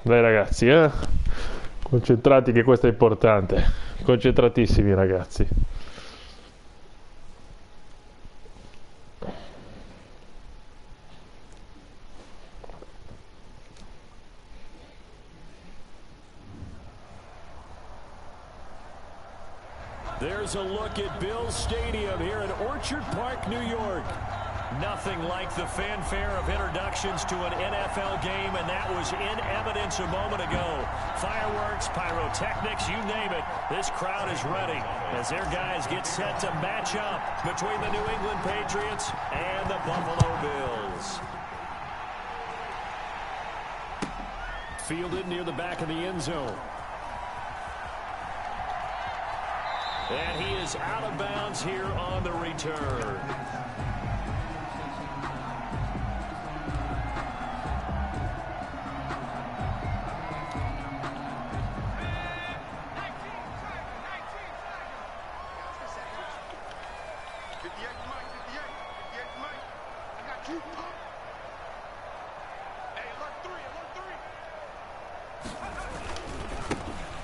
Dai ragazzi, concentrati che questo è importante. Concentratissimi ragazzi. There's a look at Bills Stadium here in Orchard Park, New York. Nothing like the fanfare of introductions to an NFL game, and that was in evidence a moment ago. Fireworks, pyrotechnics, you name it. This crowd is ready as their guys get set to match up between the New England Patriots and the Buffalo Bills. Fielded near the back of the end zone. And he is out of bounds here on the return.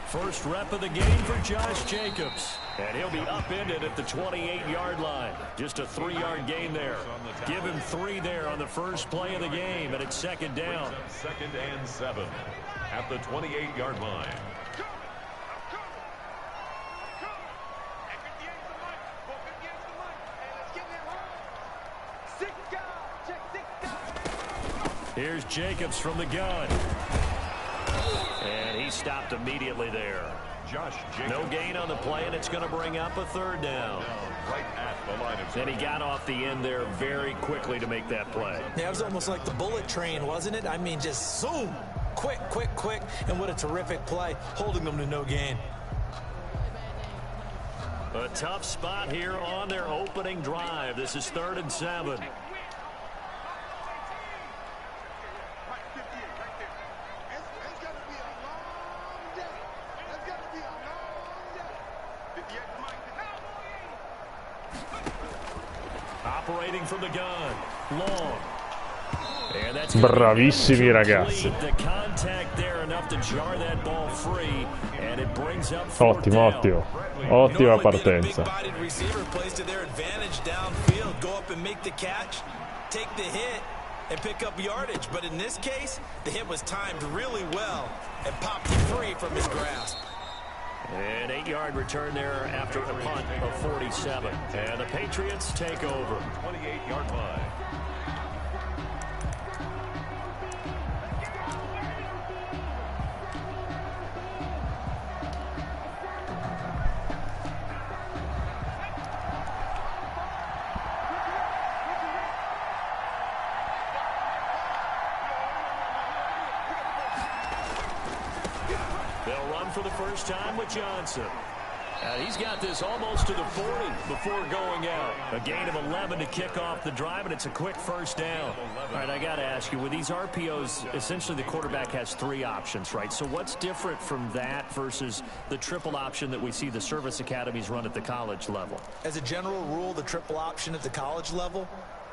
First rep of the game for Josh Jacobs. And he'll be upended at the 28-yard line. Just a 3-yard gain there. Give him 3 there on the first play of the game, and it's second down. 2nd and 7 at the 28-yard line. Here's Jacobs from the gun. And he stopped immediately there. Josh Jacobs. No gain on the play, and it's going to bring up a 3rd down. Right at the line of and he got off the end there very quickly to make that play. Yeah, it was almost like the bullet train, wasn't it? I mean, just zoom. Quick, quick, quick. And what a terrific play, holding them to no gain. A tough spot here on their opening drive. This is 3rd and 7. Operating from the gun, long. And that's bravissimi ragazzi. The contact there enough to jar that ball free, and it brings up Ottimo, ottimo. Ottima partenza. Big-bodied receiver plays to their advantage downfield. Go up and make the catch, take the hit, and pick up yardage. But in this case, the hit was timed really well and popped free from his grasp. An 8-yard return there after a punt of 47. And the Patriots take over. 28-yard line. For the first time with Johnson. He's got this almost to the 40 before going out. A gain of 11 to kick off the drive, and it's a quick first down. All right, I got to ask you, with these RPOs, essentially the quarterback has 3 options, right? So what's different from that versus the triple option that we see the service academies run at the college level? As a general rule, the triple option at the college level,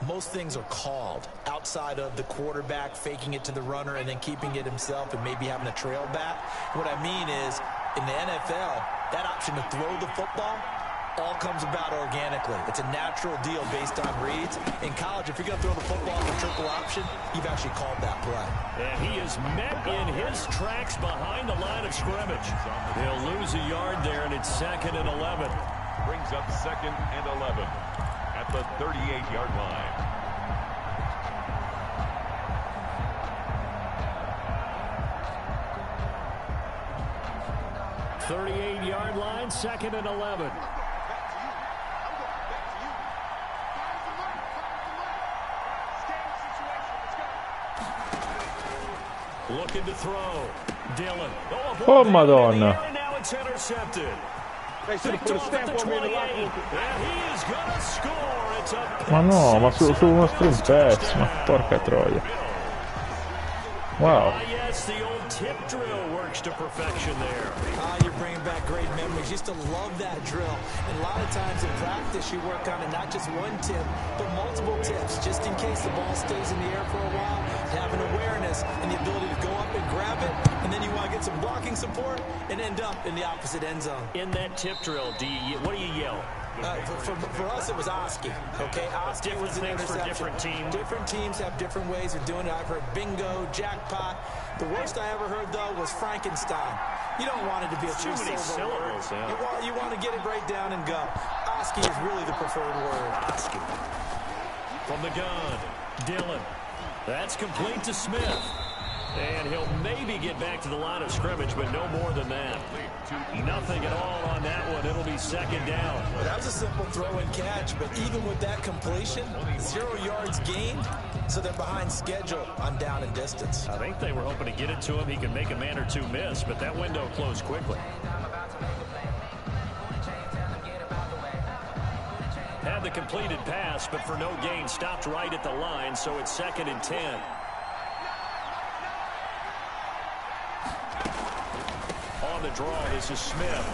most things are called outside of the quarterback faking it to the runner and then keeping it himself and maybe having a trail back. What I mean is, in the NFL, that option to throw the football all comes about organically. It's a natural deal based on reads. In college, if you're going to throw the football in the triple option, you've actually called that play. And he is met in his tracks behind the line of scrimmage. They'll lose a yard there, and it's 2nd and 11. Brings up 2nd and 11. At the 38-yard line. .38-yard line, 2nd and 11. Looking to throw. Dillon. Oh, Madonna. And now it's intercepted. They should have put a stamp on me in the locker room. And he is going to score. It's a Ma no, ma su uno string pass, ma porca troia. Wow. Yes, the old tip drill works to perfection there. You're bringing back great memories. Used to love that drill. And a lot of times in practice, you work on it, not just one tip, but multiple tips, just in case the ball stays in the air for a while. Having awareness and the ability to go up and grab it and might get some blocking support and end up in the opposite end zone. In that tip drill, what do you yell? For us, it was Oski. Okay, Oski was an interception. For different teams. Different teams have different ways of doing it. I've heard bingo, jackpot. The worst I ever heard, though, was Frankenstein. You don't want it to be a too many syllables. Yeah. You want to get it right down and go. Oski is really the preferred word. Oski. From the gun, Dillon. That's complete to Smith. And he'll maybe get back to the line of scrimmage, but no more than that. Nothing at all on that one. It'll be second down. Well, that was a simple throw and catch, but even with that completion, 0 yards gained, so they're behind schedule on down and distance. I think they were hoping to get it to him. He could make a man or two miss, but that window closed quickly. Had the completed pass, but for no gain, stopped right at the line, so it's 2nd and 10. On the draw, this is Smith.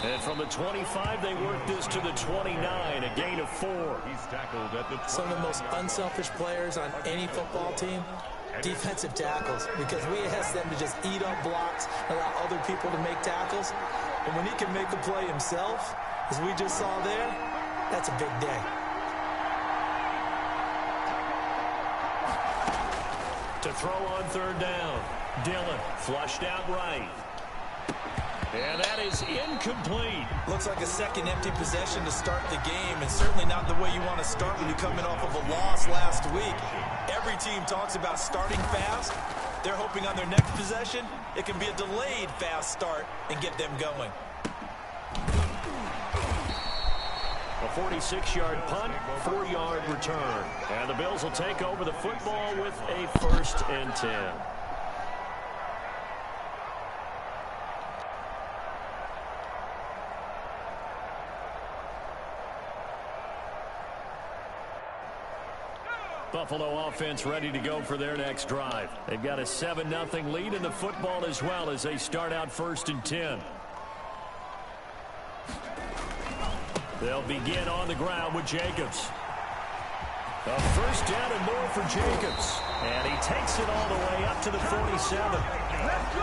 And from the 25, they work this to the 29, a gain of 4. He's tackled at the 29. Some of the most unselfish players on any football team, defensive tackles, because we ask them to just eat up blocks, allow other people to make tackles. And when he can make a play himself, as we just saw there, that's a big day. To throw on 3rd down, Dillon flushed out right. And that is incomplete. Looks like a second empty possession to start the game, and certainly not the way you want to start when you're coming off of a loss last week. Every team talks about starting fast. They're hoping on their next possession, it can be a delayed fast start and get them going. A 46-yard punt, 4-yard return. And the Bills will take over the football with a 1st and 10. Buffalo offense ready to go for their next drive. They've got a 7-0 lead in the football as well as they start out 1st and 10. They'll begin on the ground with Jacobs. A 1st down and more for Jacobs. And he takes it all the way up to the 47.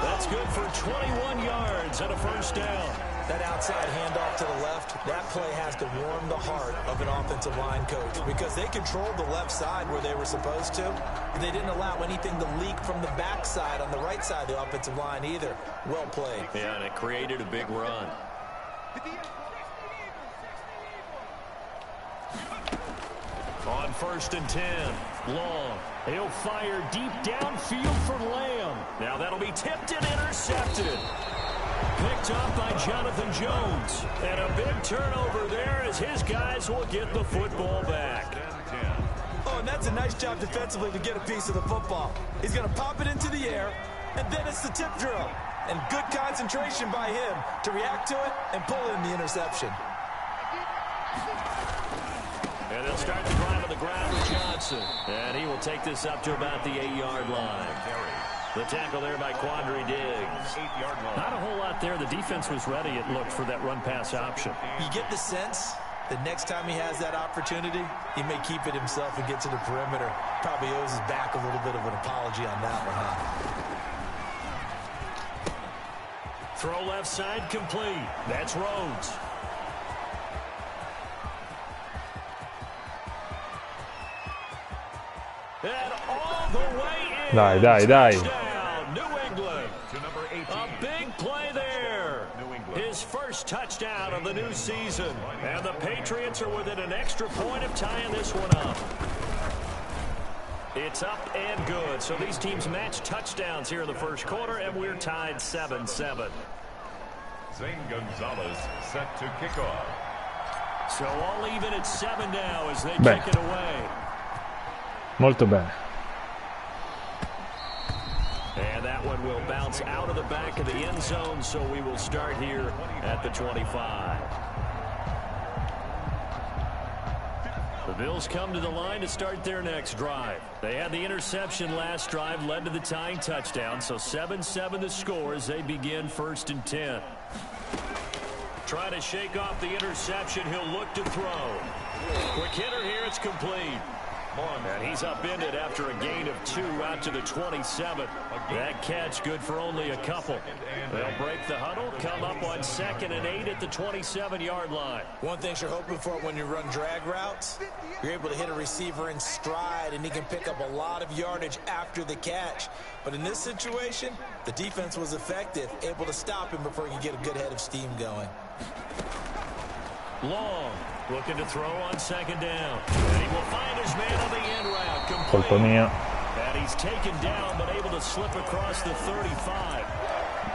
That's good for 21 yards and a 1st down. That outside handoff to the left, that play has to warm the heart of an offensive line coach because they controlled the left side where they were supposed to. They didn't allow anything to leak from the backside on the right side of the offensive line either. Well played. Yeah, and it created a big run. On 1st and 10, Long. He'll fire deep downfield for Lamb. Now that'll be tipped and intercepted. Picked up by Jonathan Jones. And a big turnover there as his guys will get the football back. Oh, and that's a nice job defensively to get a piece of the football. He's going to pop it into the air, and then it's the tip drill. And good concentration by him to react to it and pull in the interception. And they'll start the drive on the ground with Johnson. And he will take this up to about the 8-yard line. The tackle there by Quandre Diggs. Not a whole lot there. The defense was ready, it looked, for that run-pass option. You get the sense that next time he has that opportunity, he may keep it himself and get to the perimeter. Probably owes his back a little bit of an apology on that one, huh? Throw left side complete. That's Rhodes. And all the way in. Dai. Touchdown, New England. A big play there. His first touchdown of the new season. And the Patriots are within an extra point of tying this one up. It's up and good. So these teams match touchdowns here in the first quarter, and we're tied 7-7. Zane Gonzalez set to kick off. So all even at 7 now as they kick it away. Molto bene. And that one will bounce out of the back of the end zone, so we will start here at the 25. The Bills come to the line to start their next drive. They had the interception last drive, led to the tying touchdown, so 7-7 the score as they begin 1st and 10. Trying to shake off the interception, he'll look to throw. Quick hitter here, it's complete. And he's upended after a gain of 2 out to the 27. That catch good for only a couple. They'll break the huddle, come up on 2nd and 8 at the 27-yard line. One thing you're hoping for when you run drag routes, you're able to hit a receiver in stride, and he can pick up a lot of yardage after the catch. But in this situation, the defense was effective, able to stop him before he could get a good head of steam going. Long, looking to throw on 2nd down. And he will find his man on the end route. Colpa Complete. mia. And he's taken down, but able to slip across the 35.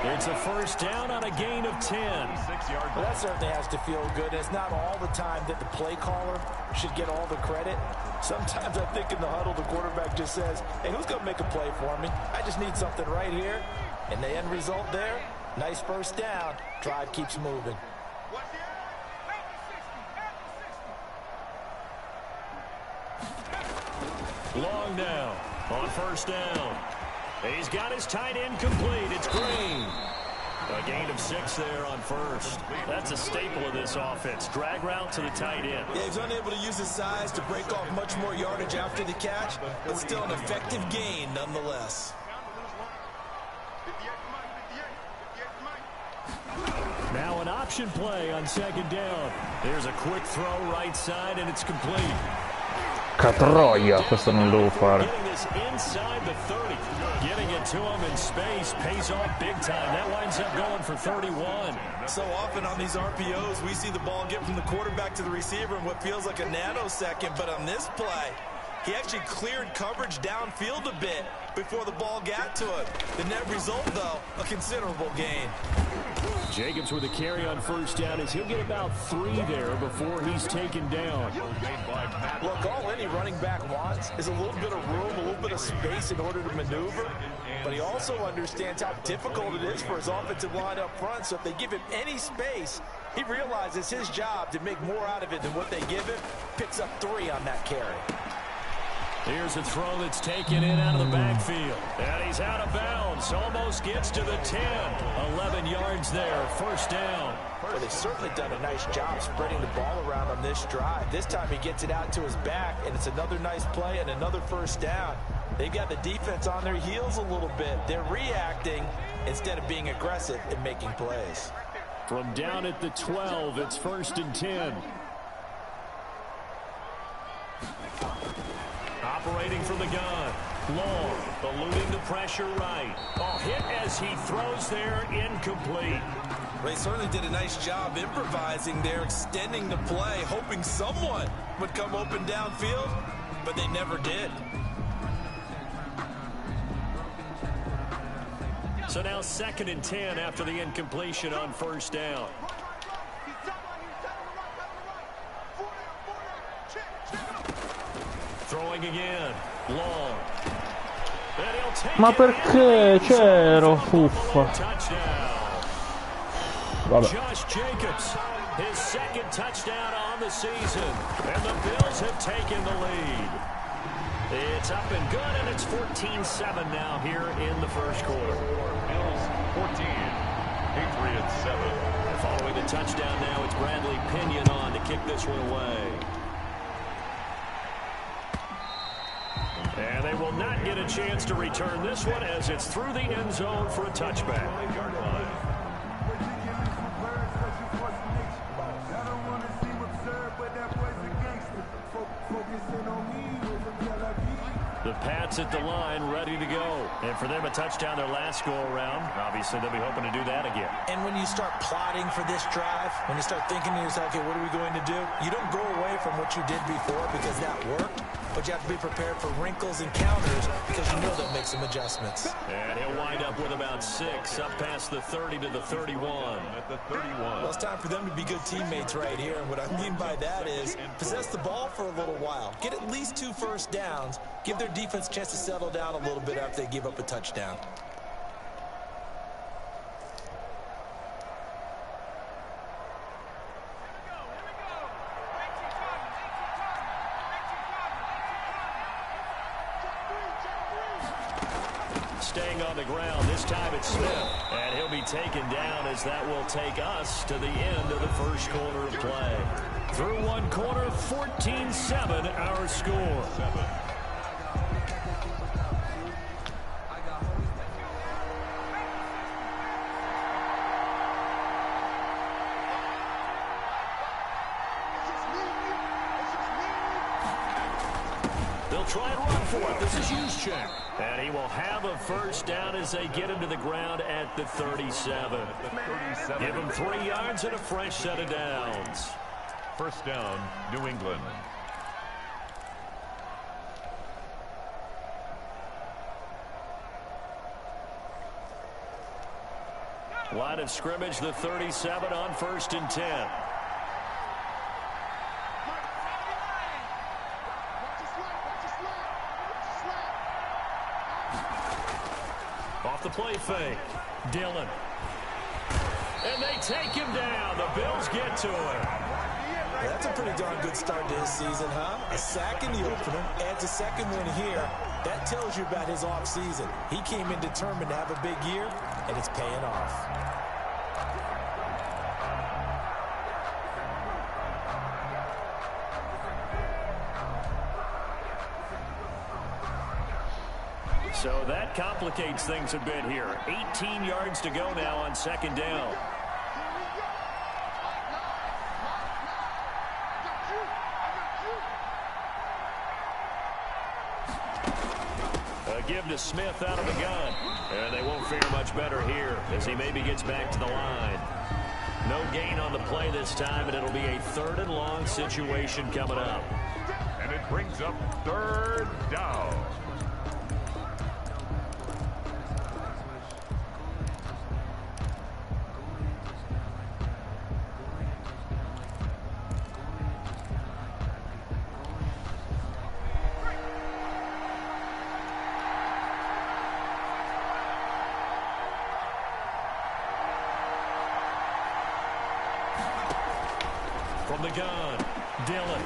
It's a first down on a gain of 10. Well, that certainly has to feel good. It's not all the time that the play caller should get all the credit. Sometimes I think in the huddle, the quarterback just says, hey, who's going to make a play for me? I just need something right here. And the end result there, nice first down. Drive keeps moving. Long down on first down. He's got his tight end complete. It's Green. A gain of 6 there on first. That's a staple of this offense. Drag route to the tight end. Yeah, he's unable to use his size to break off much more yardage after the catch, but still an effective gain nonetheless. Now an option play on 2nd down. There's a quick throw right side, and it's complete. Catroia, questo non lo devo fare. Getting this inside the 30. Getting it to him in space pays off big time. That winds up going for 31. So often on these RPOs, we see the ball get from the quarterback to the receiver in what feels like a nanosecond. But on this play, he actually cleared coverage downfield a bit before the ball got to him. The net result, though, a considerable gain. Jacobs with a carry on first down as he'll get about 3 there before he's taken down. Look, all any running back wants is a little bit of room, a little bit of space in order to maneuver. But he also understands how difficult it is for his offensive line up front. So if they give him any space, he realizes his job to make more out of it than what they give him. Picks up 3 on that carry. Here's a throw that's taken in out of the backfield. And he's out of bounds. Almost gets to the 10. 11 yards there. First down. Well, they've certainly done a nice job spreading the ball around on this drive. This time he gets it out to his back, and it's another nice play and another first down. They've got the defense on their heels a little bit. They're reacting instead of being aggressive and making plays. From down at the 12, it's 1st and 10. Operating from the gun. Long, eluding the pressure right. Oh, hit as he throws there, incomplete. They certainly did a nice job improvising there, extending the play, hoping someone would come open downfield, but they never did. So now 2nd and 10 after the incompletion on first down. Throwing again. Long. And he'll take Ma perché c'ero? Uffa. Vabbè. Josh Jacobs, his 2nd touchdown on the season. And the Bills have taken the lead. It's up and good, and it's 14-7 now here in the first quarter. Bills 14, Patriots 7. And following the touchdown now, it's Bradley Pinion on to kick this one away. And they will not get a chance to return this one as it's through the end zone for a touchback. The Pats at the line, ready to go. And for them, a touchdown their last go-around. Obviously, they'll be hoping to do that again. And when you start plotting for this drive, when you start thinking to yourself, okay, what are we going to do? You don't go away from what you did before because that worked, but you have to be prepared for wrinkles and counters because you know they'll make some adjustments. And he'll wind up with about 6, up past the 30 to the 31. At the 31. Well, it's time for them to be good teammates right here. And what I mean by that is possess the ball for a little while. Get at least 2 first downs. Give their defense a chance to settle down a little bit after they give up a touchdown. Staying on the ground, this time it's Smith. And he'll be taken down as that will take us to the end of the first quarter of play. Through one quarter, 14-7 our score. They'll try and run for it. This is Juszczyk. And he will have a first down as they get him to the ground at the 37. Give him 3 yards and a fresh set of downs. First down, New England. Line of scrimmage, the 37 on 1st and 10. Off the play fake, Dillon. And they take him down. The Bills get to him. That's a pretty darn good start to his season, huh? A sack in the opener, adds a second one here. That tells you about his offseason. He came in determined to have a big year, and it's paying off. So that complicates things a bit here. 18 yards to go now on 2nd down. A give to Smith out of the gun. And they won't fare much better here as he maybe gets back to the line. No gain on the play this time, and it'll be a 3rd and long situation coming up. And it brings up 3rd down. From the gun, Dillon.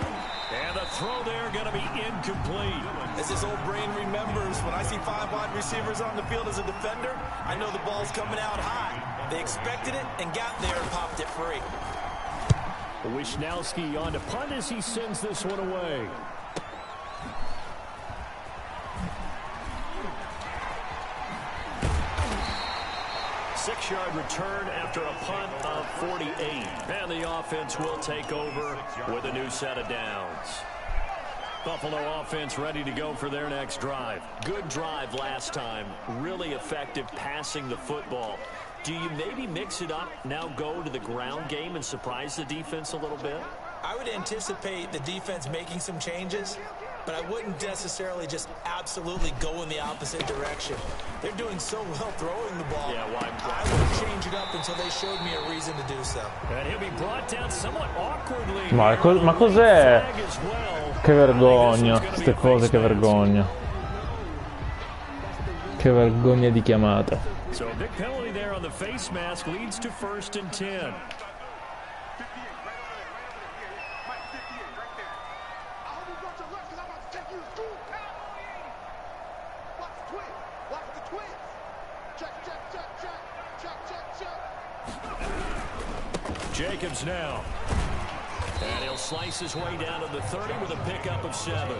And the throw there going to be incomplete. As his old brain remembers, when I see 5 wide receivers on the field as a defender, I know the ball's coming out high. They expected it and got there and popped it free. Wisnowski on to punt as he sends this one away. Six-yard return after a punt of 48. And the offense will take over with a new set of downs. Buffalo offense ready to go for their next drive. Good drive last time. Really effective passing the football. Do you maybe mix it up, now go to the ground game and surprise the defense a little bit? I would anticipate the defense making some changes, but I wouldn't necessarily just absolutely go in the opposite direction. They're doing so well throwing the ball. Yeah, why? I wouldn't change it up until they showed me a reason to do so. And he'll be brought down somewhat awkwardly. Ma cos'è? Che vergogna, queste cose, che vergogna. Che vergogna di chiamata. So a big penalty there on the face mask leads to 1st and 10. Jacobs now. And he'll slice his way down to the 30 with a pickup of 7.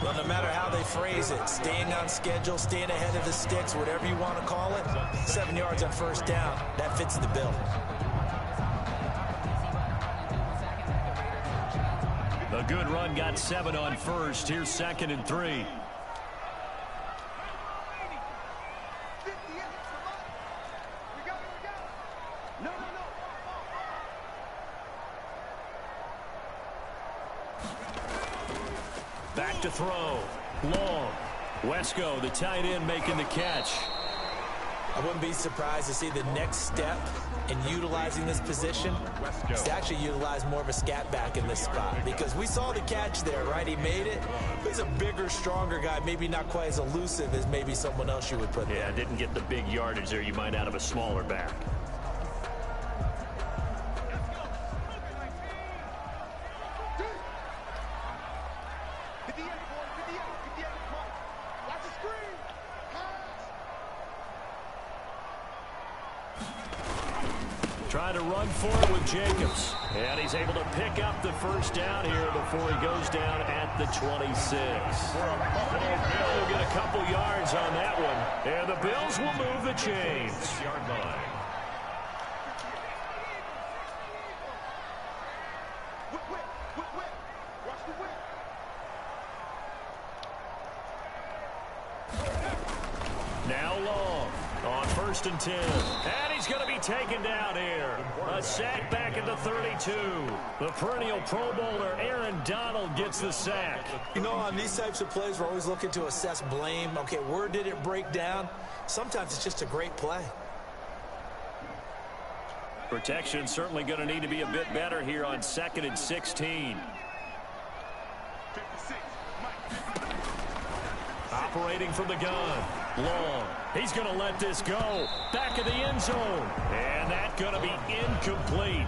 Well, no matter how they phrase it, staying on schedule, staying ahead of the sticks, whatever you want to call it, 7 yards on 1st down, that fits the bill. A good run got 7 on 1st. Here's 2nd and 3. Back to throw. Long. Wesco, the tight end, making the catch. I wouldn't be surprised to see the next step in utilizing this position is to actually utilize more of a scat back in this spot, because we saw the catch there, right? He made it. He's a bigger, stronger guy, maybe not quite as elusive as maybe someone else you would put there. Yeah, didn't get the big yardage there you might out of a smaller back. Trying to run for it with Jacobs. And he's able to pick up the first down here before he goes down at the 26. He'll get a couple yards on that one. And the Bills will move the chains. Yard line. Now long on 1st and 10. And he's going to be taken down here. A sack back at the 32. The perennial Pro Bowler Aaron Donald gets the sack. You know, on these types of plays, we're always looking to assess blame. Okay, where did it break down? Sometimes it's just a great play. Protection certainly going to need to be a bit better here on 2nd and 16. Operating from the gun. Long. He's going to let this go. Back of the end zone. And that's going to be incomplete.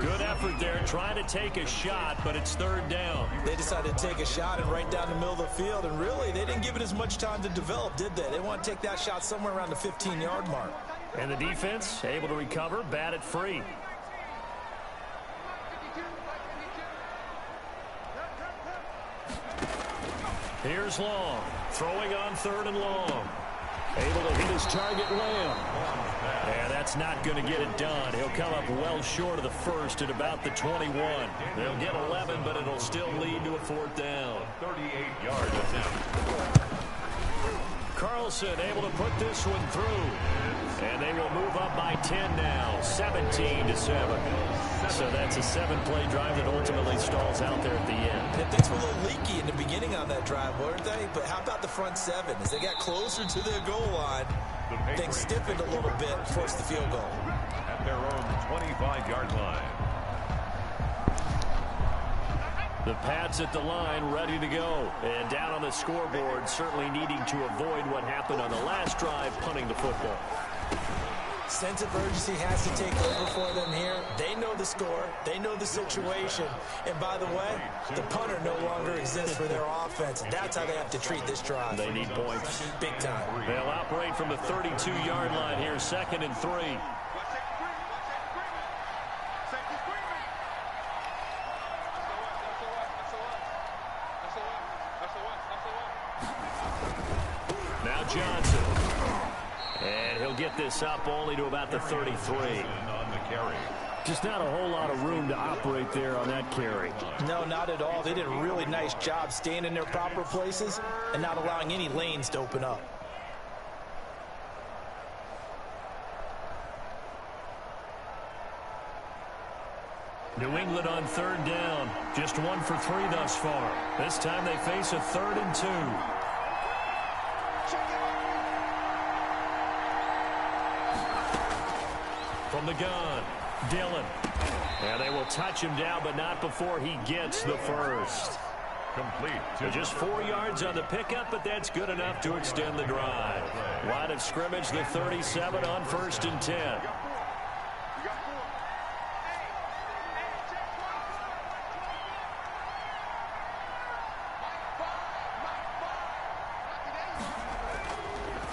Good effort there trying to take a shot, but it's 3rd down. They decided to take a shot and right down the middle of the field, and really, they didn't give it as much time to develop, did they? They want to take that shot somewhere around the 15-yard mark. And the defense able to recover, bat it free. Here's Long, throwing on 3rd and long. Able to hit his target, Lamb. And that's not going to get it done. He'll come up well short of the first at about the 21. They'll get 11, but it'll still lead to a 4th down. 38-yard attempt. Carlson able to put this one through. And they will move up by 10 now, 17-7. So that's a 7-play drive that ultimately stalls out there at the end. And things were a little leaky in the beginning on that drive, weren't they? But how about the front 7? As they got closer to their goal line, things stiffened a little bit, forced the field goal. At their own 25-yard line. The Pats at the line, ready to go. And down on the scoreboard, certainly needing to avoid what happened on the last drive, punting the football. Sense of urgency has to take over for them here. They know the score. They know the situation. And by the way, the punter no longer exists for their offense. That's how they have to treat this drive. They need points. Big time. They'll operate from the 32-yard line here, 2nd and 3. Now Johnson. And he'll get this up only to about the 33. On the carry. Just not a whole lot of room to operate there on that carry. No, not at all. They did a really nice job staying in their proper places and not allowing any lanes to open up. New England on 3rd down. Just 1 for 3 thus far. This time they face a 3rd and 2. From the gun, Dillon. And they will touch him down, but not before he gets the first. Complete. Just 4 yards on the pickup, but that's good enough to extend the drive. Line of scrimmage, the 37 on 1st and 10.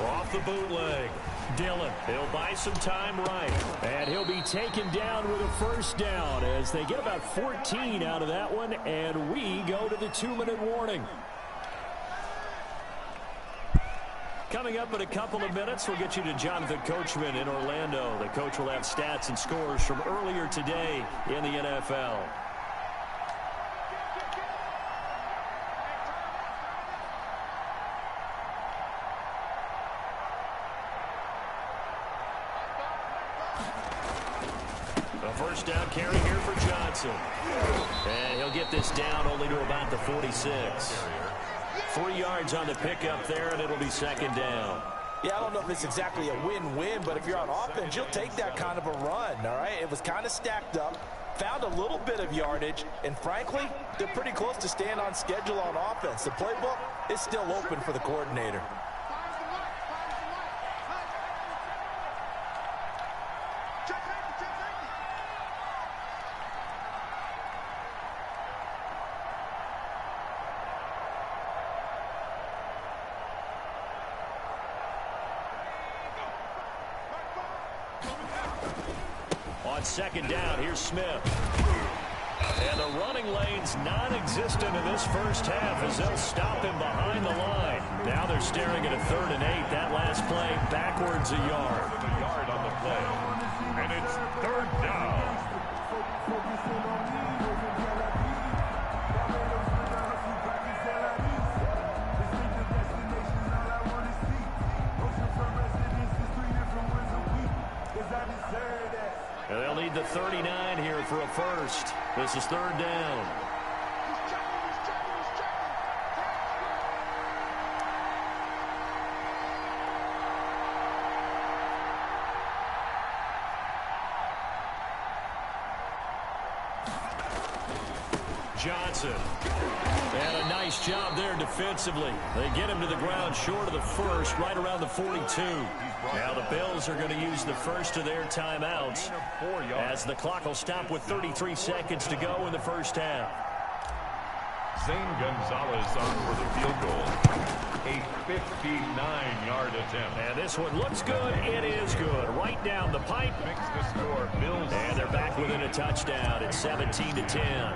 Off the bootleg. Dillon, he'll buy some time right. And he'll be taken down with a first down as they get about 14 out of that one, and we go to the 2-minute warning. Coming up in a couple of minutes, we'll get you to Jonathan Coachman in Orlando. The coach will have stats and scores from earlier today in the NFL. First down carry here for Johnson. And he'll get this down only to about the 46. 3 yards on the pickup there, and it'll be 2nd down. Yeah, I don't know if it's exactly a win-win, but if you're on offense, you'll take that kind of a run, all right? It was kind of stacked up, found a little bit of yardage, and frankly, they're pretty close to staying on schedule on offense. The playbook is still open for the coordinator. on second down, here's Smith. And the running lane's non-existent in this first half as they'll stop him behind the line. Now they're staring at a 3rd and 8. That last play backwards a yard. A yard on the play. And it's 3rd down. And they'll need the 39 here for a first. This is 3rd down. Johnson. And a nice job there defensively. They get him to the ground short of the first, right around the 42. Now the Bills are going to use the first of their timeouts as the clock will stop with 33 seconds to go in the first half. Zane Gonzalez on for the field goal. A 59-yard attempt. And this one looks good. It is good. Right down the pipe. Makes the score Bills. And they're back within a touchdown. It's 17-10.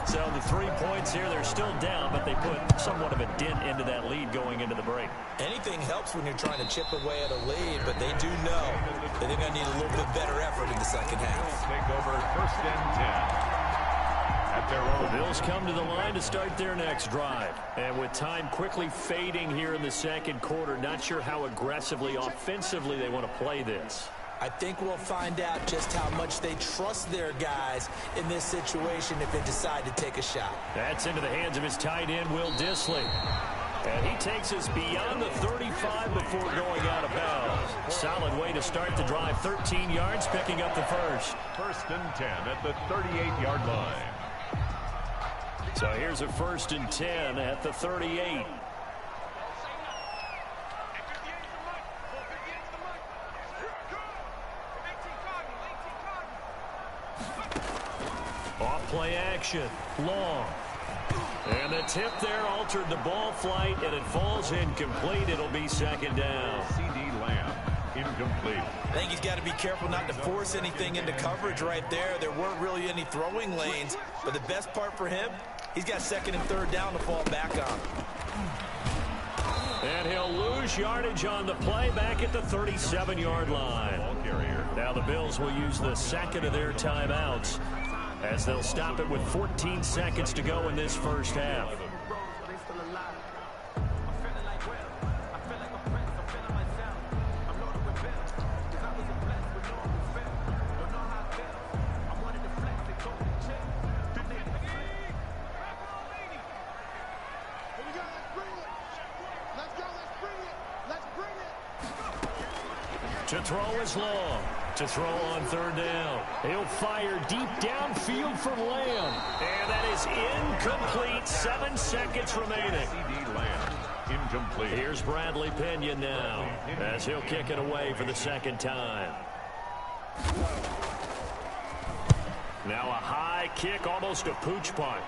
So the 3 points here, they're still down, but they put somewhat of a dent into that lead going into the break. Anything helps when you're trying to chip away at a lead, but they do know that they're going to need a little bit better effort in the second half. Take over 1st and 10. At their own. The Bills come to the line to start their next drive. And with time quickly fading here in the second quarter, not sure how aggressively, offensively they want to play this. I think we'll find out just how much they trust their guys in this situation if they decide to take a shot. That's into the hands of his tight end, Will Dissly. And he takes us beyond the 35 before going out of bounds. Solid way to start the drive. 13 yards, picking up the first. 1st and 10 at the 38-yard line. So here's a 1st and 10 at the 38. Off-play action, long. And the tip there altered the ball flight, and it falls incomplete. It'll be 2nd down. C.D. Lamb, incomplete. I think he's got to be careful not to force anything into coverage right there. There weren't really any throwing lanes, but the best part for him, he's got 2nd and 3rd down to fall back on. And he'll lose yardage on the play back at the 37-yard line. Ball carrier. Now the Bills will use the second of their timeouts as they'll stop it with 14 seconds to go in this first half. To throw is long. To throw on 3rd down. He'll fire deep downfield for Lamb. And that is incomplete. 7 seconds remaining. C.D. Lamb, incomplete. Here's Bradley Pinion now as he'll kick it away for the 2nd time. Now a high kick, almost a pooch punt.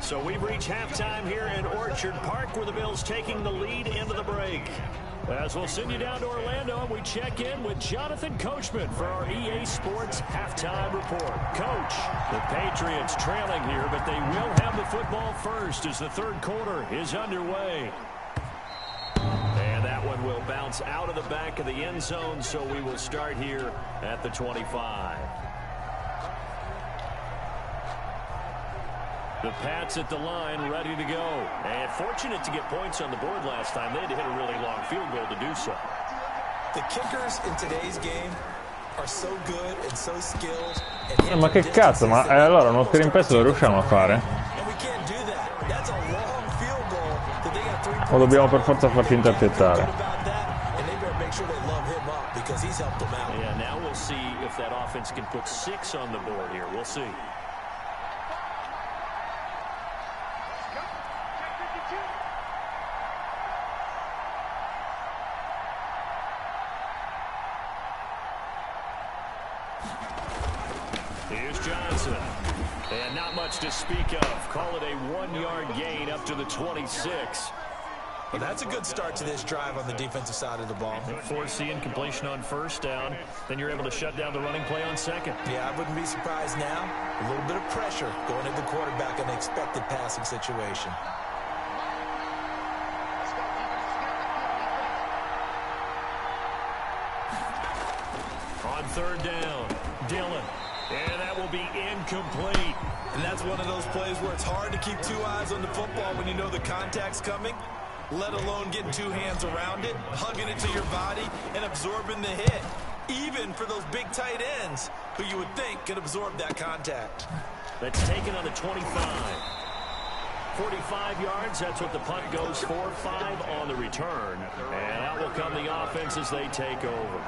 So we've reached halftime here in Orchard Park, where the Bills taking the lead into the break. As we'll send you down to Orlando, and we check in with Jonathan Coachman for our EA Sports Halftime Report. Coach, the Patriots trailing here, but they will have the football first as the 3rd quarter is underway. And that one will bounce out of the back of the end zone, so we will start here at the 25. The Pats at the line, ready to go. And fortunate to get points on the board last time. They had to hit a really long field goal to do so. The kickers in today's game are so good and so skilled. Ma che cazzo, ma allora un oltre rimpetto lo riusciamo a fare? O dobbiamo per forza farci intercettare? Yeah, now we'll see if that offense can put 6 on the board here. We'll see. Here's Johnson. And not much to speak of. Call it a 1-yard gain up to the 26. Well, that's a good start to this drive on the defensive side of the ball. Force the incompletion on first down. Then you're able to shut down the running play on second. Yeah, I wouldn't be surprised now. A little bit of pressure going at the quarterback in an expected passing situation. On third down, Dillon. And that will be incomplete. And that's one of those plays where it's hard to keep two eyes on the football when you know the contact's coming, let alone getting two hands around it, hugging it to your body, and absorbing the hit. Even for those big tight ends who you would think could absorb that contact. That's taken on the 25. 45 yards, that's what the punt goes for. 5 on the return. And out will come the offense as they take over.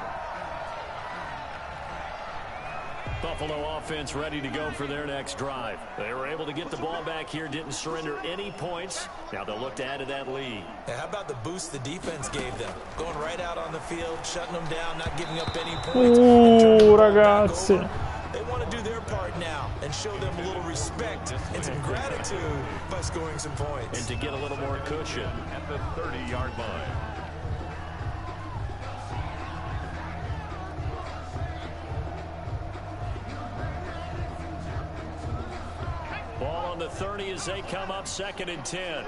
Buffalo offense ready to go for their next drive. They were able to get the ball back here, didn't surrender any points. Now they'll look to add to that lead. How about the boost the defense gave them? Going right out on the field, shutting them down, not giving up any points. Ragazzi. They want to do their part now and show them a little respect and some gratitude by scoring some points. And to get a little more cushion At the 30-yard line. Ball on the 30 as they come up 2nd and 10.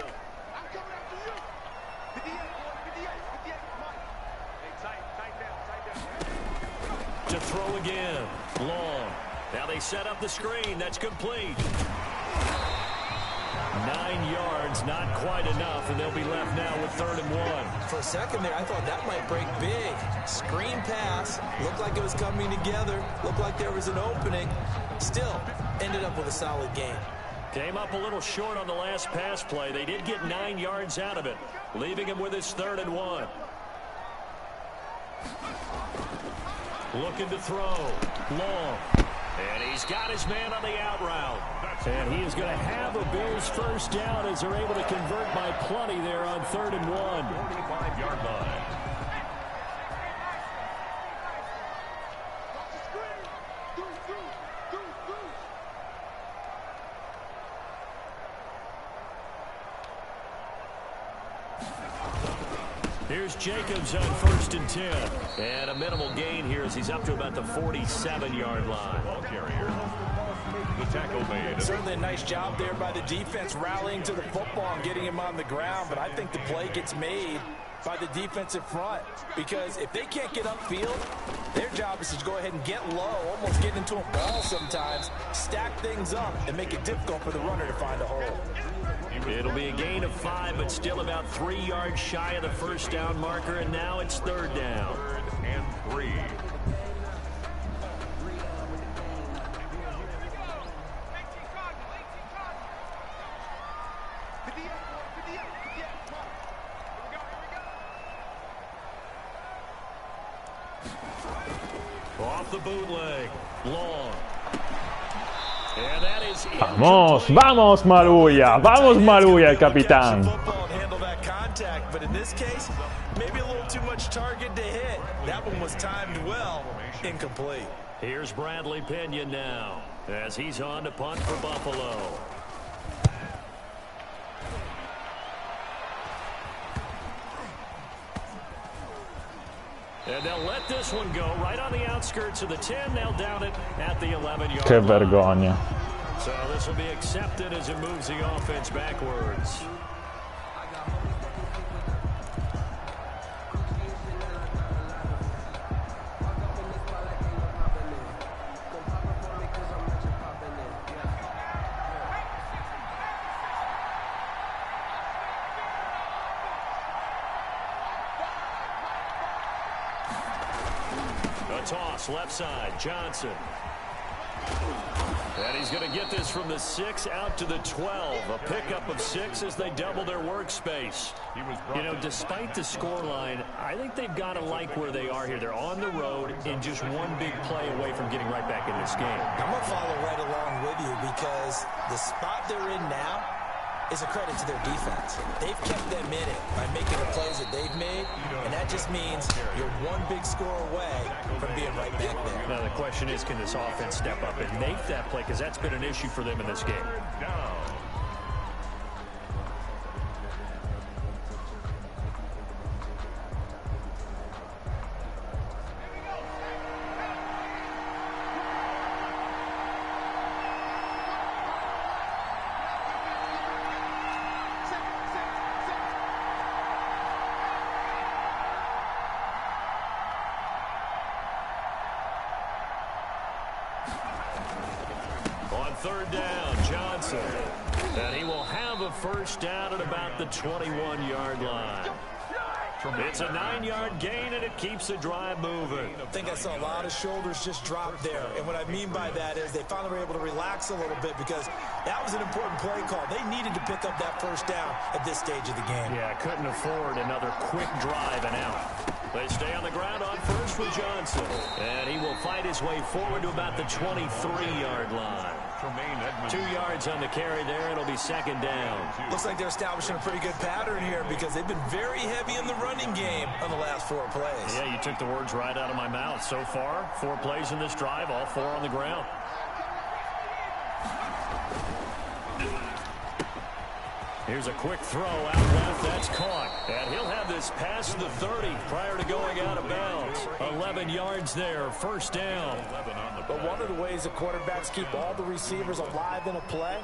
To throw again. Long. Now they set up the screen. That's complete. 9 yards, not quite enough, and they'll be left now with 3rd and 1. For a second there, I thought that might break big. Screen pass. Looked like it was coming together. Looked like there was an opening. Still, ended up with a solid game. Came up a little short on the last pass play. They did get 9 yards out of it, leaving him with his 3rd and 1. Looking to throw. Long. And he's got his man on the out route. And he is going to have a Bills first down as they're able to convert by plenty there on 3rd and 1. 45-yard line. Here's Jacobs on 1st and 10. And a minimal gain here as he's up to about the 47-yard line. Ball carrier. The tackle made. Certainly a nice job there by the defense rallying to the football and getting him on the ground, but I think the play gets made by the defensive front because if they can't get upfield, their job is to go ahead and get low, almost get into a ball sometimes, stack things up, and make it difficult for the runner to find a hole. It'll be a gain of 5, but still about 3 yards shy of the first down marker, and now it's 3rd down. 3rd and 3. Off the bootleg. Long. And that is Vamos, vamos Maluja, vamos Maluja, el capitán. Handle that contact, but in this case, maybe a little too much target to hit. That one was timed well, incomplete. Here's Bradley Pinion now as he's on to punt for Buffalo. And they'll let this one go right on the outskirts of the 10. They'll down it at the 11-yard Che line. vergogna. So this will be accepted as it moves the offense backwards. Toss left side, Johnson. And he's going to get this from the 6 out to the 12. A pickup of 6 as they double their workspace. You know, despite the scoreline, I think they've got to like where they are here. They're on the road and just one big play away from getting right back in this game. I'm going to follow right along with you because the spot they're in now is a credit to their defense. They've kept them in it by making the plays that they've made, and that just means you're one big score away from being right back there. Now the question is, can this offense step up and make that play? Because that's been an issue for them in this game. third down. Johnson. And he will have a first down at about the 21-yard line. It's a 9-yard gain, and it keeps the drive moving. I think I saw a lot of shoulders just drop there. And what I mean by that is they finally were able to relax a little bit because that was an important play call. They needed to pick up that first down at this stage of the game. Yeah, couldn't afford another quick drive and out. They stay on the ground on first with Johnson. And he will fight his way forward to about the 23-yard line. 2 yards on the carry there. It'll be second down. Looks like they're establishing a pretty good pattern here because they've been very heavy in the running game on the last 4 plays. Yeah, you took the words right out of my mouth. So far, 4 plays in this drive, all 4 on the ground. Here's a quick throw out left. That's caught. And he'll have this past the 30 prior to going out of bounds. 11 yards there. First down. But one of the ways the quarterbacks keep all the receivers alive in a play,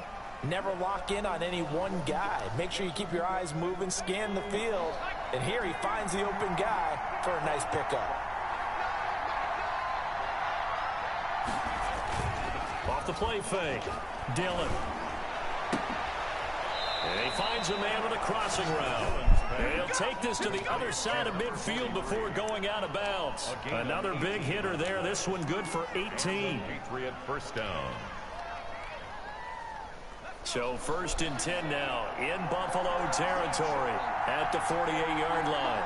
never lock in on any one guy. Make sure you keep your eyes moving, scan the field. And here he finds the open guy for a nice pickup. Off the play fake. Dillon. And he finds a man with a crossing route. And he'll take this to the other side of midfield before going out of bounds. Another big hitter there. This one good for 18. Patriot first down. So 1st and 10 now in Buffalo territory at the 48-yard line.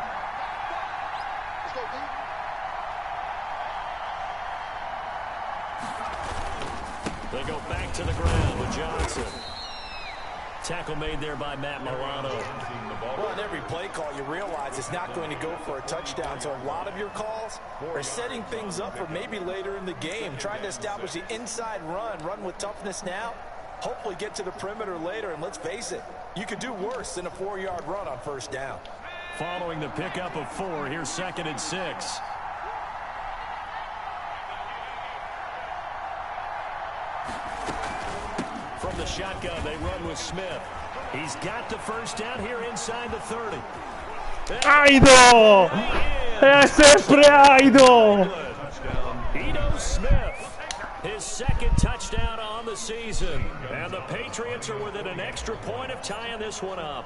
They go back to the ground with Johnson. Tackle made there by Matt Milano. Well, on every play call, you realize it's not going to go for a touchdown. So a lot of your calls are setting things up for maybe later in the game, trying to establish the inside run with toughness now, hopefully get to the perimeter later. And let's face it, you could do worse than a 4-yard run on first down. Following the pickup of 4, here's 2nd and 6. From the shotgun, they run with Smith. He's got the first down here inside the 30. Aido! È sempre Aido! Ito Smith, his 2nd touchdown on the season. And the Patriots are within an extra point of tying this one up.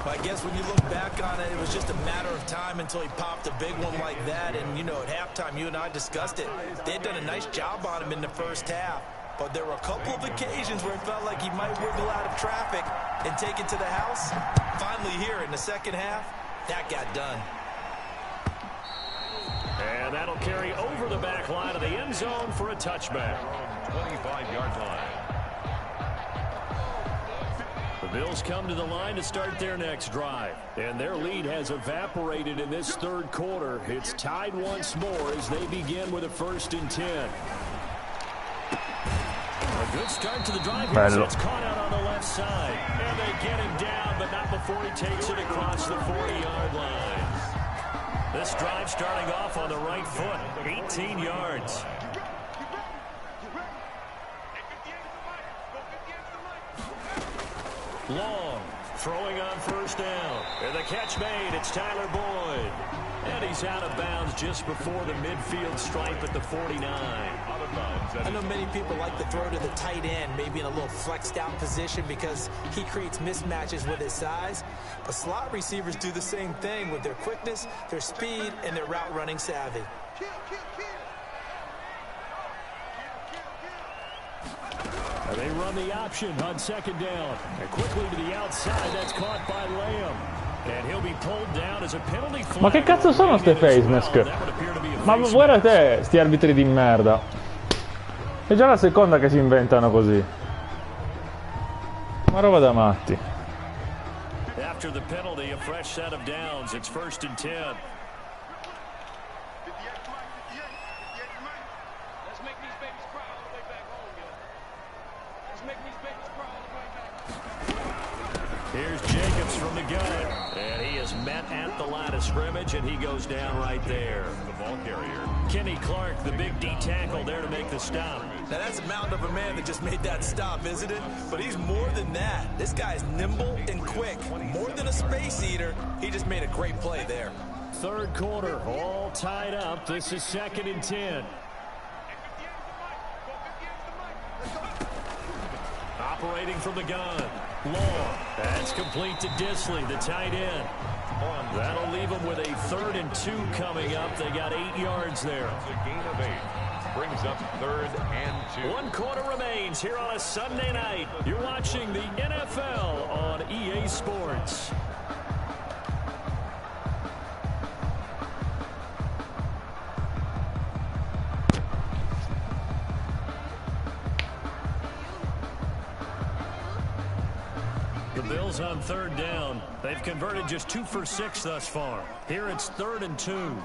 I guess when you look back on it, it was just a matter of time until he popped a big one like that. And, you know, at halftime, you and I discussed it. They had done a nice job on him in the first half. But there were a couple of occasions where it felt like he might wiggle out of traffic and take it to the house. Finally here in the second half, that got done. And that'll carry over the back line of the end zone for a touchback. 25-yard line. The Bills come to the line to start their next drive. And their lead has evaporated in this 3rd quarter. It's tied once more as they begin with a 1st and 10. A good start to the drive here. So it's caught out on the left side. And they get him down, but not before he takes it across the 40-yard line. This drive starting off on the right foot. 18 yards. Long. Throwing on first down. And the catch made. It's Tyler Boyd. And he's out of bounds just before the midfield stripe at the 49. I know many people like to throw to the tight end, maybe in a little flexed out position because he creates mismatches with his size. But slot receivers do the same thing with their quickness, their speed, and their route running savvy. And they run the option on 2nd down. And quickly to the outside, that's caught by Lamb. And he'll be pulled down as a penalty flag. Ma che cazzo sono ste face mask? Ma guarda te, sti arbitri di merda. È già la seconda che si inventano così. Ma roba da matti. After the penalty, a fresh set of downs. It's 1st and 10. Here's Jacobs from the gun. And he is met at the line of scrimmage, and he goes down right there. The ball carrier. Kenny Clark, the big D tackle there to make the stop. Now that's a mountain of a man that just made that stop, isn't it? But he's more than that. This guy's nimble and quick. More than a space eater, he just made a great play there. 3rd quarter, all tied up. This is 2nd and 10. Separating from the gun. Long. That's complete to Disley, the tight end. That'll leave them with a 3rd and 2 coming up. They got 8 yards there. It's a gain of 8. Brings up 3rd and 2. 1 quarter remains here on a Sunday night. You're watching the NFL on EA Sports. The Bills on 3rd down. They've converted just 2 for 6 thus far. Here it's 3rd and 2.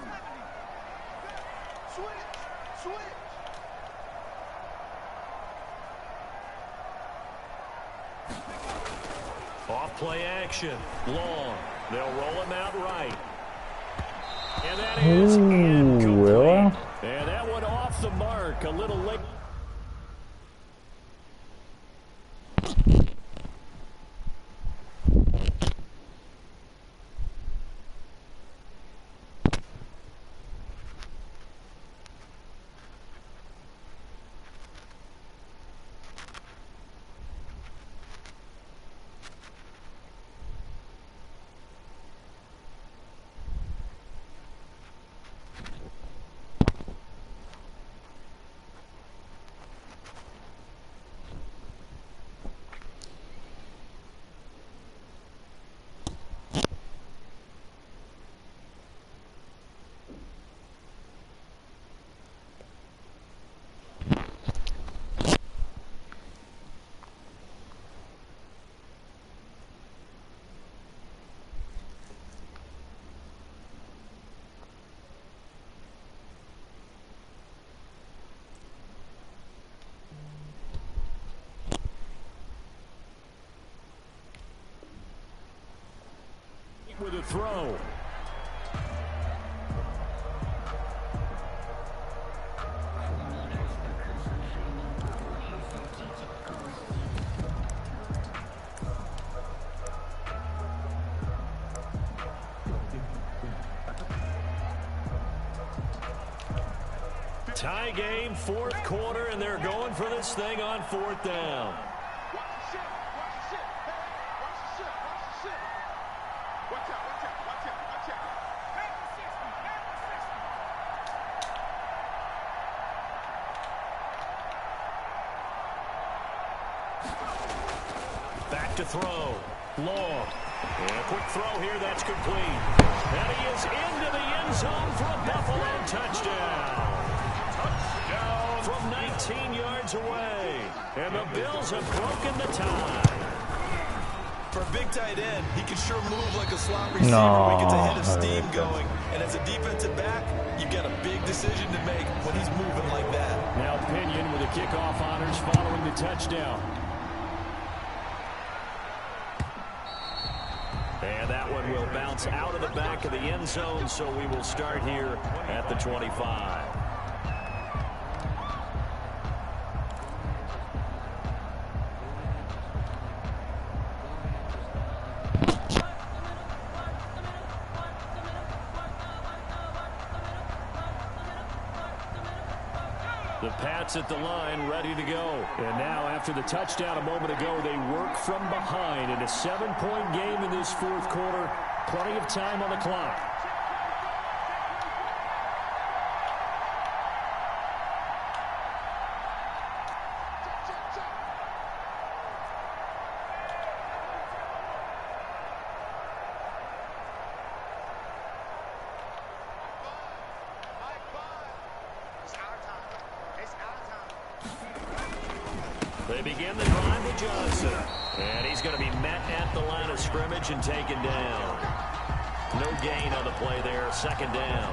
Off play action. Long. They'll roll him out right. And that is incomplete. And that one off the mark. A little late. With a throw. Tie game, 4th quarter, and they're going for this thing on 4th down. Back to throw. Long. And a quick throw here. That's complete. And he is into the end zone for a Buffalo touchdown. Touchdown from 19 yards away. And the Bills have broken the tie. For a big tight end, he can sure move like a slot receiver. We get a hit of steam going. And as a defensive back, you've got a big decision to make when he's moving like that. Now Pinion with the kickoff honors following the touchdown. And that one will bounce out of the back of the end zone, so we will start here at the 25. The Pats at the line, ready to go. And now, after the touchdown a moment ago, they work from behind in a 7-point game in this 4th quarter. Plenty of time on the clock. They begin the drive with Johnson. And he's going to be met at the line of scrimmage and taken down. No gain on the play there, 2nd down.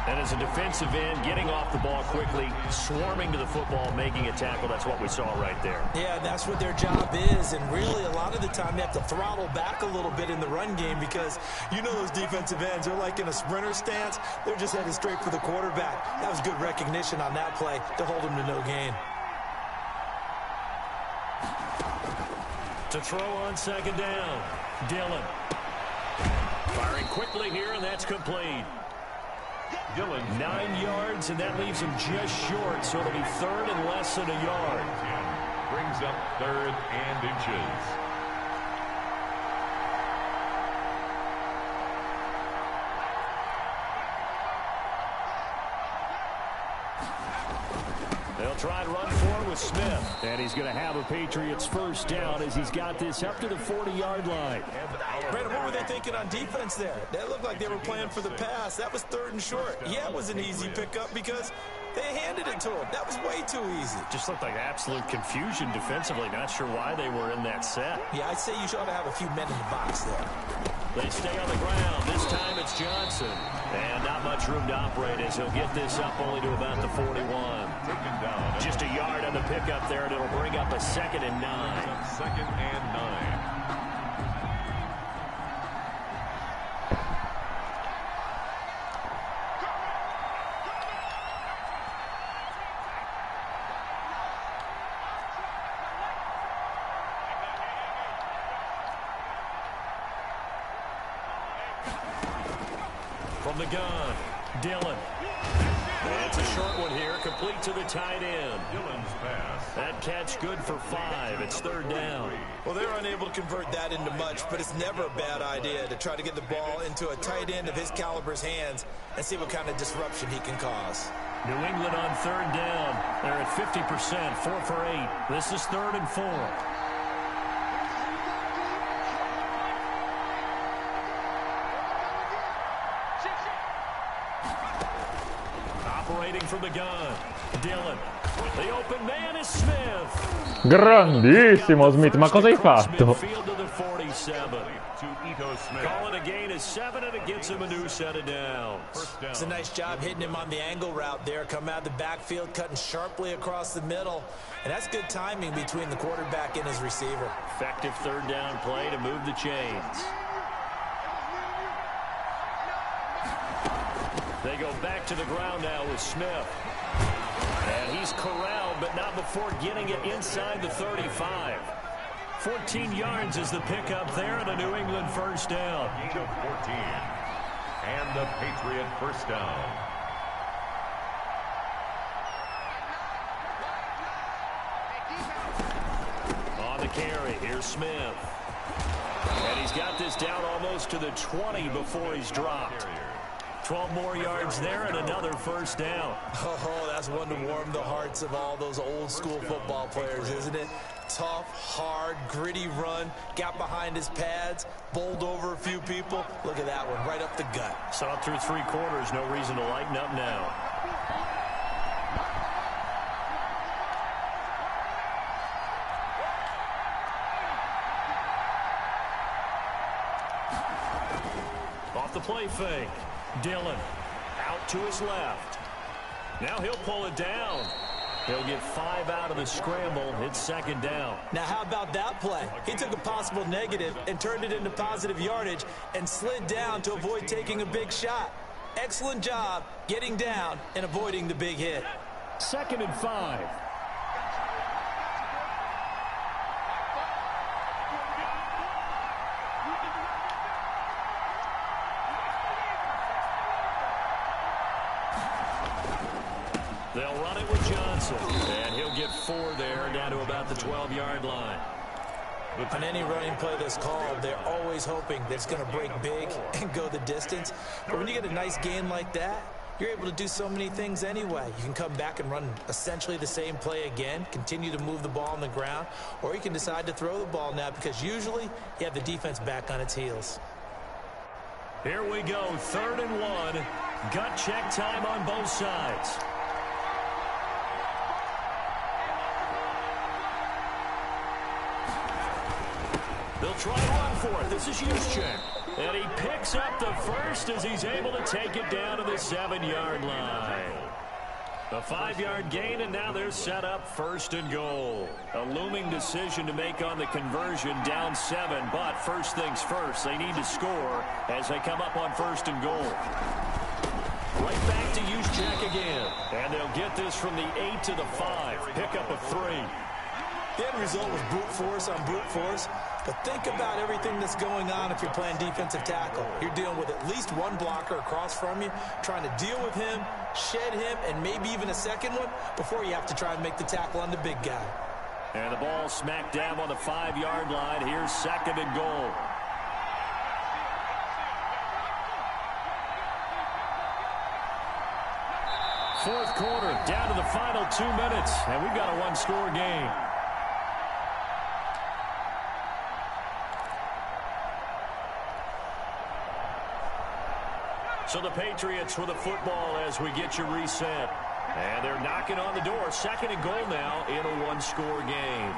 And as a defensive end, getting off the ball quickly, swarming to the football, making a tackle, that's what we saw right there. Yeah, that's what their job is. And really, a lot of the time, they have to throttle back a little bit in the run game because you know those defensive ends, they're like in a sprinter stance. They're just headed straight for the quarterback. That was good recognition on that play to hold him to no gain. To throw on 2nd down, Dillon. Firing quickly here, and that's complete. Dillon, 9 yards, and that leaves him just short, so it'll be 3rd and less than a yard. brings up 3rd and inches. They'll try and run for it with Smith. And he's going to have a Patriots first down as he's got this up to the 40-yard line. Brandon, what were they thinking on defense there? That looked like they were playing for the pass. That was 3rd and short. Yeah, it was an easy pickup because they handed it to him. That was way too easy. Just looked like absolute confusion defensively. Not sure why they were in that set. Yeah, I'd say you should have a few men in the box there. They stay on the ground. This time it's Johnson. And not much room to operate as he'll get this up only to about the 41. Just a yard on the pickup there, and it'll bring up a 2nd and 9. 2nd and 9. From the gun, Dillon. It's a short one here, complete to the tight end. Dillon's pass. That catch good for 5. It's 3rd down. Well, they're unable to convert that into much, but it's never a bad idea to try to get the ball into a tight end of his caliber's hands and see what kind of disruption he can cause. New England on 3rd down. They're at 50%, 4 for 8. This is 3rd and 4. Operating from the gun, Dillon. The open man is Smith. Grandissimo Smith, ma cosa hai fatto? Call it a gain of 7, and it gets him a new set of downs. It's a nice job hitting him on the angle route there. Come out of the backfield, cutting sharply across the middle. And that's good timing between the quarterback and his receiver. Effective 3rd down play to move the chains. They go back to the ground now with Smith. And he's corralled, but not before getting it inside the 35. 14 yards is the pickup there, and a New England first down. Gain of 14. And the Patriot first down. On the carry, here's Smith. And he's got this down almost to the 20 before he's dropped. 12 more yards there and another first down. Oh, that's one to warm the hearts of all those old school football players, isn't it? Tough, hard, gritty run, got behind his pads, bowled over a few people. Look at that one, right up the gut. Saw it through 3 quarters, no reason to lighten up now. Off the play fake. Dillon out to his left. Now he'll pull it down. He'll get 5 out of the scramble. It's 2nd down. Now how about that play? He took a possible negative and turned it into positive yardage and slid down to avoid taking a big shot. Excellent job getting down and avoiding the big hit. 2nd and 5. They'll run it with Johnson, and he'll get 4 there, down to about the 12-yard line. On any running play that's called, they're always hoping that it's going to break big and go the distance. But when you get a nice gain like that, you're able to do so many things anyway. You can come back and run essentially the same play again, continue to move the ball on the ground, or you can decide to throw the ball now because usually you have the defense back on its heels. Here we go, 3rd and 1. Gut check time on both sides. They'll try to run for it. This is Juszczyk. And he picks up the first as he's able to take it down to the 7-yard line. A 5-yard gain, and now they're set up 1st and goal. A looming decision to make on the conversion, down 7. But first things first, they need to score as they come up on 1st and goal. Right back to Juszczyk again. And they'll get this from the 8 to the 5. Pickup of 3. The end result was brute force on brute force. But think about everything that's going on if you're playing defensive tackle. You're dealing with at least one blocker across from you, trying to deal with him, shed him, and maybe even a second one before you have to try and make the tackle on the big guy. And the ball smack dab on the 5-yard line. Here's 2nd and goal. Fourth quarter, down to the final 2 minutes, and we've got a one-score game. So the Patriots with the football as we get you reset. And they're knocking on the door. 2nd and goal now in a one-score game.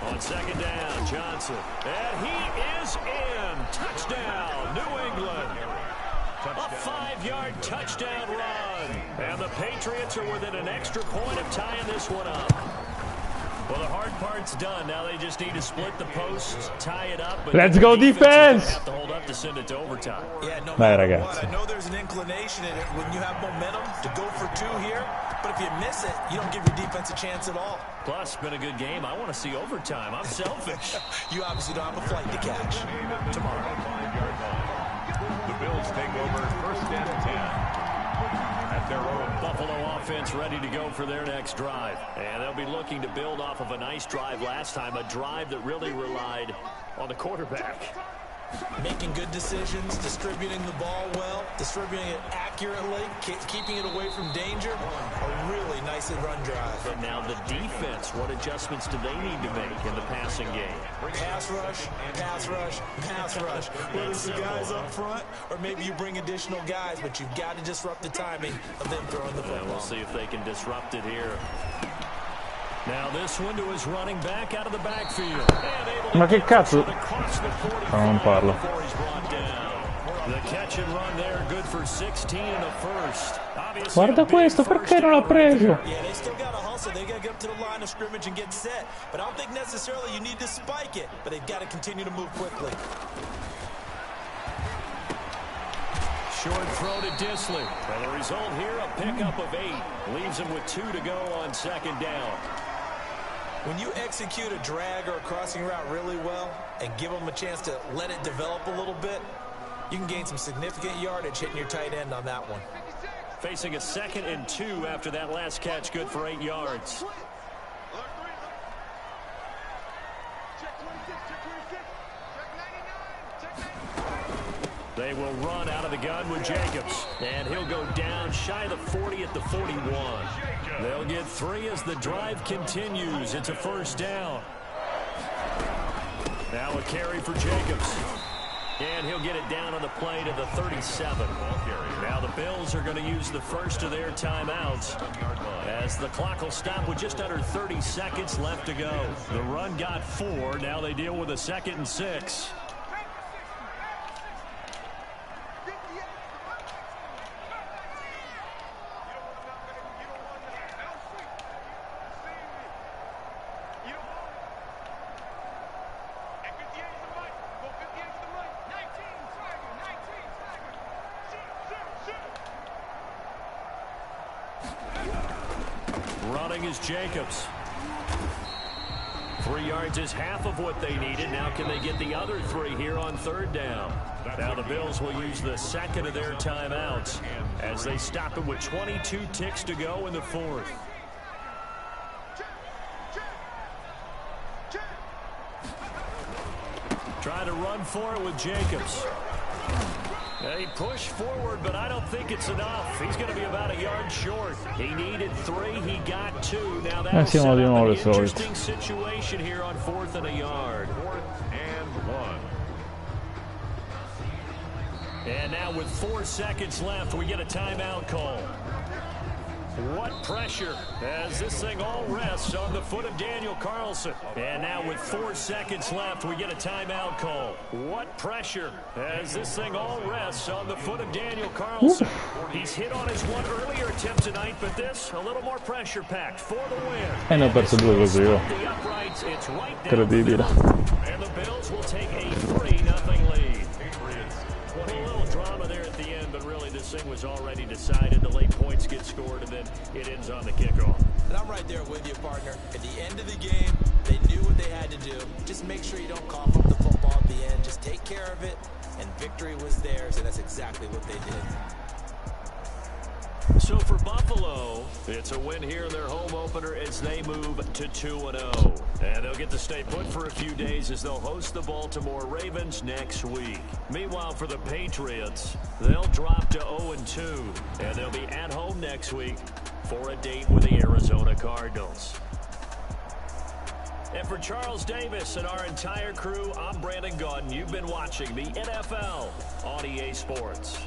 On 2nd down, Johnson. And he is in. Touchdown, New England. A 5-yard touchdown run. And the Patriots are within an extra point of tying this one up. Well, the hard part's done. Now they just need to split the posts, tie it up. But let's go defense! Have to hold up to send it to overtime. Yeah, no Dai, matter ragazzi. what, I know there's an inclination in it when you have momentum to go for 2 here. But if you miss it, you don't give your defense a chance at all. Plus, been a good game. I want to see overtime. I'm selfish. You obviously don't have a flight to catch. Tomorrow, 5-yard line. The Bills take over 1st and 10. At their own Buffalo offense ready to go for their next drive. And they'll be looking to build off of a nice drive last time, a drive that really relied on the quarterback. Making good decisions, distributing the ball well, distributing it accurately, keeping it away from danger. A really nice run drive. And now the defense, what adjustments do they need to make in the passing game? Pass rush, pass rush, pass rush. Whether it's the guys up front or maybe you bring additional guys, but you've got to disrupt the timing of them throwing the football. And we'll see if they can disrupt it here. Now this one to his running back out of the backfield. Ma che cazzo? Non parlo. The catch and run there, good for 16 and a first. Guarda questo, perché non l'ha preso? Yeah, they still got to hustle. They got to get up to the line of scrimmage and get set. But I don't think necessarily you need to spike it. But they've got to continue to move quickly. Short throw to Disley. And the result here, a pickup of 8. Leaves him with 2 to go on 2nd down. When you execute a drag or a crossing route really well and give them a chance to let it develop a little bit, you can gain some significant yardage hitting your tight end on that one. Facing a 2nd and 2 after that last catch, good for 8 yards. They will run out of the gun with Jacobs. And he'll go down shy of the 40 at the 41. They'll get 3 as the drive continues. It's a 1st down. Now a carry for Jacobs. And he'll get it down on the play to the 37. Now the Bills are going to use the first of their timeouts as the clock will stop with just under 30 seconds left to go. The run got 4. Now they deal with a 2nd and 6. Running is Jacobs. 3 yards is half of what they needed. Now can they get the other 3 here on 3rd down? Now the Bills will use the 2nd of their timeouts as they stop him with 22 ticks to go in the 4th. Try to run for it with Jacobs. He pushed forward, but I don't think it's enough. He's going to be about a yard short. He needed 3. He got 2. Now that's set up an interesting situation here on 4th and a yard. 4th and 1. And now with 4 seconds left, we get a timeout call. What pressure as this thing all rests on the foot of Daniel Carlson. And now with 4 seconds left, we get a timeout call. What pressure as this thing all rests on the foot of Daniel Carlson. He's hit on his one earlier attempt tonight, but this a little more pressure packed for the win. E ne ho perso 2 così io. Incredibile. And the Bills will take a 3-0 lead. A little drama there at the end, but really this thing was already decided. The late points get scored, and then it ends on the kickoff. And I'm right there with you, partner. At the end of the game, they knew what they had to do. Just make sure you don't cough up the football at the end. Just take care of it, and victory was theirs, and that's exactly what they did. So for Buffalo, it's a win here in their home opener as they move to 2-0. And they'll get to stay put for a few days as they'll host the Baltimore Ravens next week. Meanwhile, for the Patriots, they'll drop to 0-2. And they'll be at home next week for a date with the Arizona Cardinals. And for Charles Davis and our entire crew, I'm Brandon Gaudin. You've been watching the NFL on EA Sports.